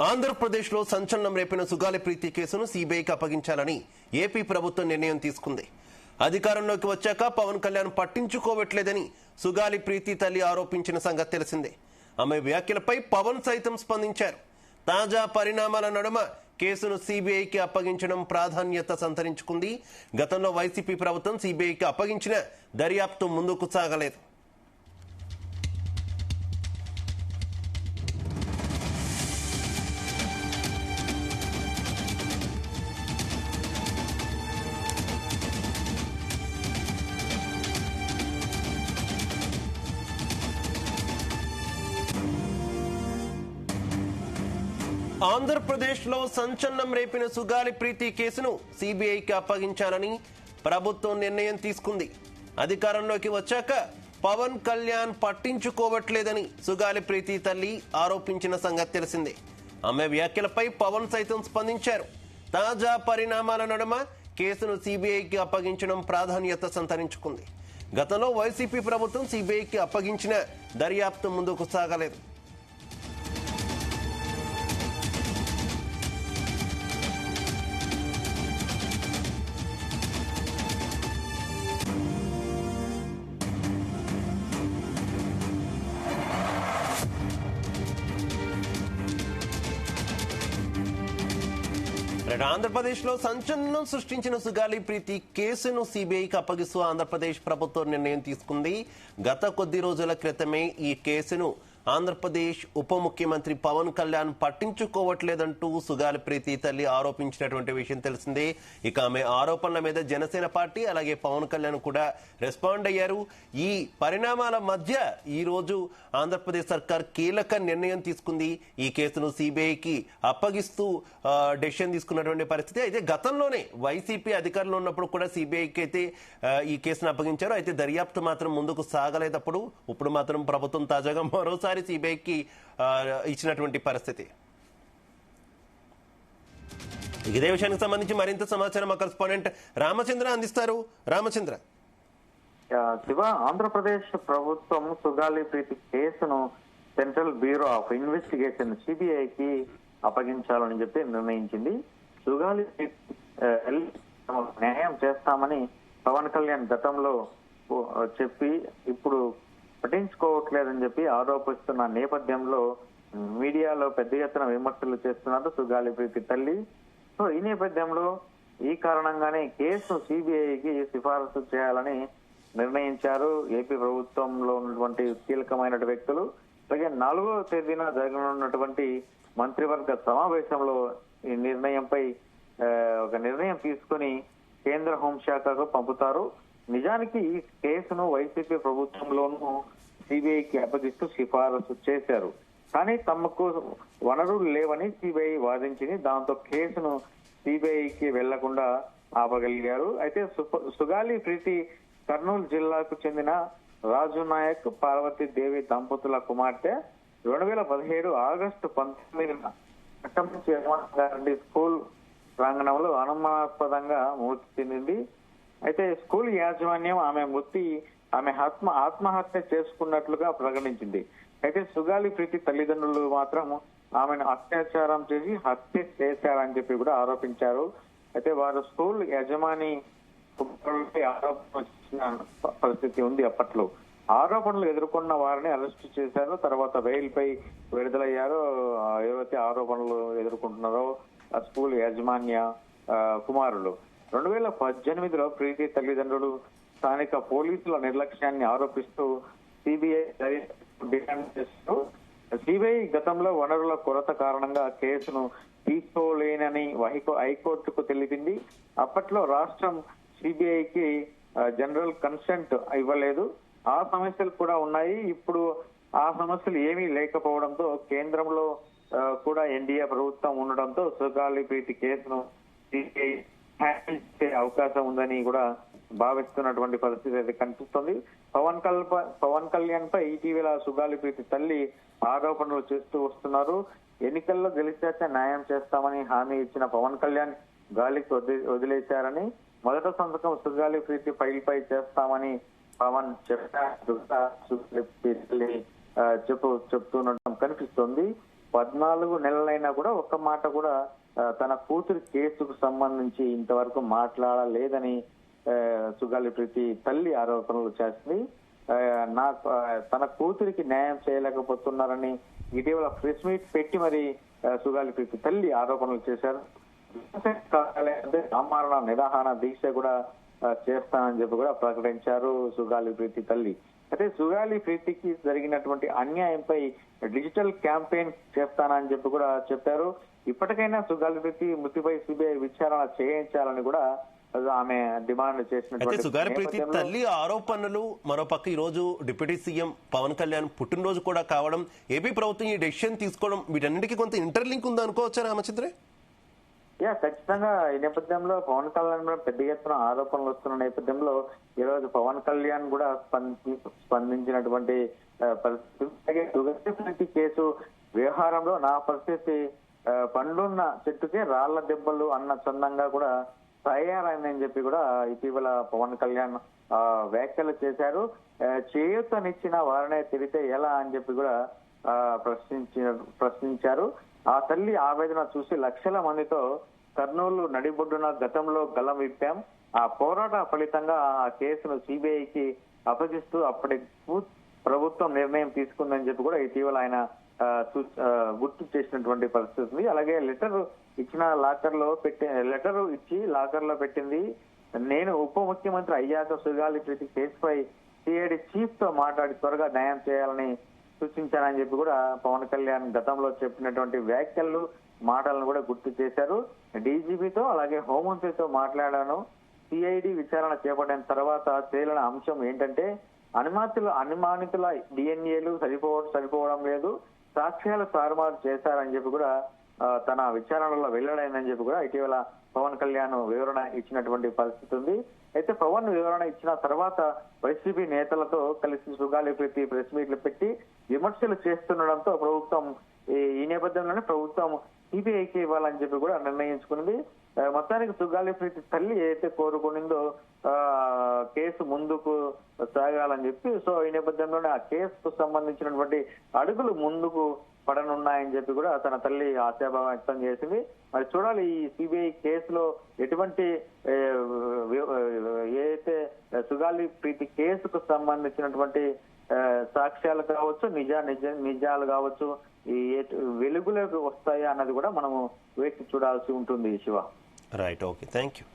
ఆంధ్రప్రదేశ్లో సంచలనం రేపిన సుగాలి ప్రీతి కేసును సీబీఐకి అప్పగించాలని ఏపీ ప్రభుత్వం నిర్ణయం తీసుకుంది. అధికారంలోకి వచ్చాక పవన్ కళ్యాణ్ పట్టించుకోవట్లేదని సుగాలి ప్రీతి తల్లి ఆరోపించిన సంగతి తెలిసిందే. ఆమె వ్యాఖ్యలపై పవన్ సైతం స్పందించారు. తాజా పరిణామాల నడుమ కేసును సీబీఐకి అప్పగించడం ప్రాధాన్యత సంతరించుకుంది. గతంలో వైసీపీ ప్రభుత్వం సీబీఐకి అప్పగించిన దర్యాప్తు ముందుకు సాగలేదు. ఆంధ్రప్రదేశ్లో సంచలనం రేపిన సుగాలి ప్రీతి కేసును సీబీఐకి అప్పగించాలని ప్రభుత్వం నిర్ణయం తీసుకుంది. అధికారంలోకి వచ్చాక పవన్ కళ్యాణ్ పట్టించుకోవట్లేదని సుగాలి ప్రీతి తల్లి ఆరోపించిన సంగతి తెలిసిందే. ఆమె వ్యాఖ్యలపై పవన్ సైతం స్పందించారు. తాజా పరిణామాల నడుమ కేసును సీబీఐకి అప్పగించడం ప్రాధాన్యత సంతరించుకుంది. గతంలో వైసీపీ ప్రభుత్వం సీబీఐకి అప్పగించిన దర్యాప్తు ముందుకు సాగలేదు. ఆంధ్రప్రదేశ్లో సంచలనం సృష్టించిన సుగాలి ప్రీతి కేసును సీబీఐకి అప్పగిస్తూ ఆంధ్రప్రదేశ్ ప్రభుత్వం నిర్ణయం తీసుకుంది. గత కొద్ది రోజుల క్రితమే ఈ కేసును ఆంధ్రప్రదేశ్ ఉప ముఖ్యమంత్రి పవన్ కళ్యాణ్ పట్టించుకోవట్లేదంటూ సుగాలి ప్రీతి తల్లి ఆరోపించినటువంటి విషయం తెలిసిందే. ఇక ఆమె ఆరోపణల మీద జనసేన పార్టీ అలాగే పవన్ కళ్యాణ్ కూడా రెస్పాండ్ అయ్యారు. ఈ పరిణామాల మధ్య ఈ రోజు ఆంధ్రప్రదేశ్ సర్కార్ కీలక నిర్ణయం తీసుకుంది. ఈ కేసును సీబీఐకి అప్పగిస్తూ డెసిషన్ తీసుకున్నటువంటి పరిస్థితి. అయితే గతంలోనే వైసీపీ అధికారంలో ఉన్నప్పుడు కూడా సీబీఐకి అయితే ఈ కేసును అప్పగించారు. అయితే దర్యాప్తు మాత్రం ముందుకు సాగలేదప్పుడు. ఇప్పుడు మాత్రం ప్రభుత్వం తాజాగా మరోసారి సీబీఐకి ఇచ్చినటువంటి పరిస్థితి. ఇదే విషయానికి సంబంధించి మరింత సమాచారం మా కరెస్పాండెంట్ రామచంద్ర అందిస్తారు. రామచంద్ర. శివ, ఆంధ్రప్రదేశ్ ప్రభుత్వం సుగాలి ప్రీతి కేసును సెంట్రల్ బ్యూరో ఆఫ్ ఇన్వెస్టిగేషన్ సిబిఐకి అప్పగించాలని చెప్పి నిర్ణయించింది. సుగాలి న్యాయం చేస్తామని పవన్ కళ్యాణ్ గతంలో చెప్పి ఇప్పుడు పట్టించుకోవట్లేదని చెప్పి ఆరోపిస్తున్న నేపథ్యంలో మీడియాలో పెద్ద ఎత్తున విమర్శలు చేస్తున్నారు సుగాలి ప్రీతి తల్లి. సో ఈ నేపథ్యంలో ఈ కారణంగానే కేసు సిబిఐకి సిఫారసు చేయాలని నిర్ణయించారు ఏపీ ప్రభుత్వంలో ఉన్నటువంటి కీలకమైన వ్యక్తులు. అలాగే 4వ తేదీన జరగనున్నటువంటి మంత్రివర్గ సమావేశంలో ఈ నిర్ణయంపై ఒక నిర్ణయం తీసుకుని కేంద్ర హోంశాఖకు పంపుతారు. నిజానికి ఈ కేసును వైసీపీ ప్రభుత్వంలోనూ సిబిఐకి అప్పగిస్తూ సిఫారసు చేశారు. కానీ తమకు వనరులు లేవని సిబిఐ వాదించింది. దాంతో కేసును సిబిఐకి వెళ్లకుండా ఆపగలిగారు. అయితే సుగాలి ప్రీతి కర్నూలు జిల్లాకు చెందిన రాజు నాయక్ పార్వతీ దేవి దంపతుల కుమార్తె 2017 ఆగస్టు 19న పట్టణం స్కూల్ ప్రాంగణంలో అనుమానాస్పదంగా మృతి చెందింది. అయితే స్కూల్ యాజమాన్యం ఆమె ఆత్మహత్య చేసుకున్నట్లుగా ప్రకటించింది. అయితే సుగాలి ప్రీతి తల్లిదండ్రులు మాత్రం ఆమెను అత్యాచారం చేసి హత్య చేశారని చెప్పి కూడా ఆరోపించారు. అయితే వారు స్కూల్ యజమాని ఆరోపణ పరిస్థితి ఉంది. అప్పట్లో ఆరోపణలు ఎదుర్కొన్న వారిని అరెస్టు చేశారు. తర్వాత బెయిల్ పై విడుదలయ్యారో ఏవైతే ఆరోపణలు ఎదుర్కొంటున్నారో ఆ స్కూల్ యాజమాన్య కుమారులు. 2018లో ప్రీతి తల్లిదండ్రులు స్థానిక పోలీసుల నిర్లక్ష్యాన్ని ఆరోపిస్తూ సిబిఐ డిమాండ్ చేస్తూ సిబిఐ గతంలో వనరుల కొరత కారణంగా కేసును తీసుకోలేనని హైకోర్టుకు తెలిపింది. అప్పట్లో రాష్ట్రం సిబిఐకి జనరల్ కన్సెంట్ ఇవ్వలేదు. ఆ సమస్యలు కూడా ఉన్నాయి. ఇప్పుడు ఆ సమస్యలు ఏమీ లేకపోవడంతో కేంద్రంలో కూడా ఎన్డీఏ ప్రభుత్వం ఉండడంతో సుగాలి ప్రీతి కేసును సిబిఐ అవకాశం ఉందని కూడా భావిస్తున్నటువంటి పరిస్థితి అయితే కనిపిస్తుంది. పవన్ కళ్యాణ్ పై ఇటీవల సుగాలి ప్రీతి తల్లి ఆరోపణలు చేస్తూ వస్తున్నారు. ఎన్నికల్లో గెలిచాక న్యాయం చేస్తామని హామీ ఇచ్చిన పవన్ కళ్యాణ్ గాలికి వదిలేశారని, మొదట సంతకం సుగాలి ప్రీతి ఫైల్ పై చేస్తామని పవన్ చెప్పినట్లుగా చెప్తుండటం కనిపిస్తుంది. 14 నెలలైనా కూడా ఒక్క మాట కూడా తన కూతురి కేసుకు సంబంధించి ఇంతవరకు మాట్లాడలేదని సుగాలి ప్రీతి తల్లి ఆరోపణలు చేస్తుంది. తన కూతురికి న్యాయం చేయలేకపోతున్నారని ఇటీవల ప్రెస్ మీట్ పెట్టి మరి సుగాలి ప్రీతి తల్లి ఆరోపణలు చేశారు. ఆమరణ నిరాహార దీక్ష కూడా చేస్తానని చెప్పి కూడా ప్రకటించారు సుగాలి ప్రీతి తల్లి. అయితే సుగాలి ప్రీతికి జరిగినటువంటి అన్యాయంపై డిజిటల్ క్యాంపెయిన్ చేస్తానని చెప్పి కూడా చెప్పారు. ఇప్పటికైనా సుగాలి ప్రీతి మృతిపై సిబిఐ విచారణ చేయించాలని కూడా ఆమె డిమాండ్ చేసినటువంటి సుగాలి ప్రీతి తల్లి ఆరోపణలు మరోపక్క ఈ రోజు డిప్యూటీ సీఎం పవన్ కళ్యాణ్ పుట్టినరోజు కూడా కావడం, ఏపీ ప్రభుత్వం ఈ డెసిషన్ తీసుకోవడం, వీటన్నిటికీ కొంత ఇంటర్లింక్ ఉంది అనుకోవచ్చా రామచంద్ర? ఖచ్చితంగా ఈ నేపథ్యంలో పవన్ కళ్యాణ్ కూడా పెద్ద ఎత్తున ఆరోపణలు వస్తున్న నేపథ్యంలో ఈ రోజు పవన్ కళ్యాణ్ కూడా స్పందించినటువంటి పరిస్థితి. కేసు వ్యవహారంలో నా పరిస్థితి పండున్న చెట్టుకే రాళ్ల దెబ్బలు అన్న చందంగా కూడా తయారైందని చెప్పి కూడా ఇటీవల పవన్ కళ్యాణ్ వ్యాఖ్యలు చేశారు. చేయూతనిచ్చిన వారినే తిరిగితే ఎలా అని చెప్పి కూడా ప్రశ్నించారు. ఆ తల్లి ఆవేదన చూసి లక్షల మందితో కర్నూలు నడిబొడ్డున గతంలో గలం విప్పాం. ఆ పోరాట ఫలితంగా ఆ కేసును సిబిఐకి అప్పగిస్తూ అప్పటి ప్రభుత్వం నిర్ణయం తీసుకుందని చెప్పి కూడా ఇటీవల ఆయన గుర్తు చేసినటువంటి పరిస్థితి ఉంది. అలాగే లెటర్ ఇచ్చిన లెటర్ ఇచ్చి లాకర్ లో పెట్టింది నేను ఉప ముఖ్యమంత్రి అయ్యాక సుగాలి ప్రీతి కేసుపై సిఐడి చీఫ్ తో మాట్లాడి త్వరగా న్యాయం చేయాలని సూచించానని చెప్పి కూడా పవన్ కళ్యాణ్ గతంలో చెప్పినటువంటి వ్యాఖ్యలు మాటలను కూడా గుర్తు చేశారు. డీజీపీతో అలాగే హోంమంత్రితో మాట్లాడాను. సిఐడి విచారణ చేపట్టిన తర్వాత తేలిన అంశం ఏంటంటే అనుమానితుల డిఎన్ఏలు సరిపోవడం లేదు, సాక్ష్యాలు తారుమారు చేశారని చెప్పి కూడా తన విచారణలో వెల్లడైందని చెప్పి కూడా ఇటీవల పవన్ కళ్యాణ్ వివరణ ఇచ్చినటువంటి పరిస్థితి ఉంది. అయితే పవన్ వివరణ ఇచ్చిన తర్వాత వైసీపీ నేతలతో కలిసి సుగాలి ప్రీతి ప్రెస్ మీట్లు పెట్టి విమర్శలు చేస్తుండడంతో ప్రభుత్వం ఈ నేపథ్యంలోనే ప్రభుత్వం సిబిఐకి ఇవ్వాలని చెప్పి కూడా నిర్ణయించుకుంది. మొత్తానికి సుగాలి ప్రీతి తల్లి ఏదైతే కోరుకునిందో కేసు ముందుకు సాగాలని చెప్పి, సో ఈ నేపథ్యంలోనే ఆ కేసుకు సంబంధించినటువంటి అడుగులు ముందుకు పడనున్నాయని చెప్పి కూడా తన తల్లి ఆశాభావం వ్యక్తం చేసింది. మరి చూడాలి ఈ సిబిఐ కేసులో ఎటువంటి ఏదైతే సుగాలి ప్రీతి కేసుకు సంబంధించినటువంటి సాక్ష్యాలు కావచ్చు, నిజాలు కావచ్చు, ఈ వెలుగులోకి వస్తాయా అన్నది కూడా మనము వేచి చూడాల్సి ఉంటుంది. Shiva. Right, okay, thank you.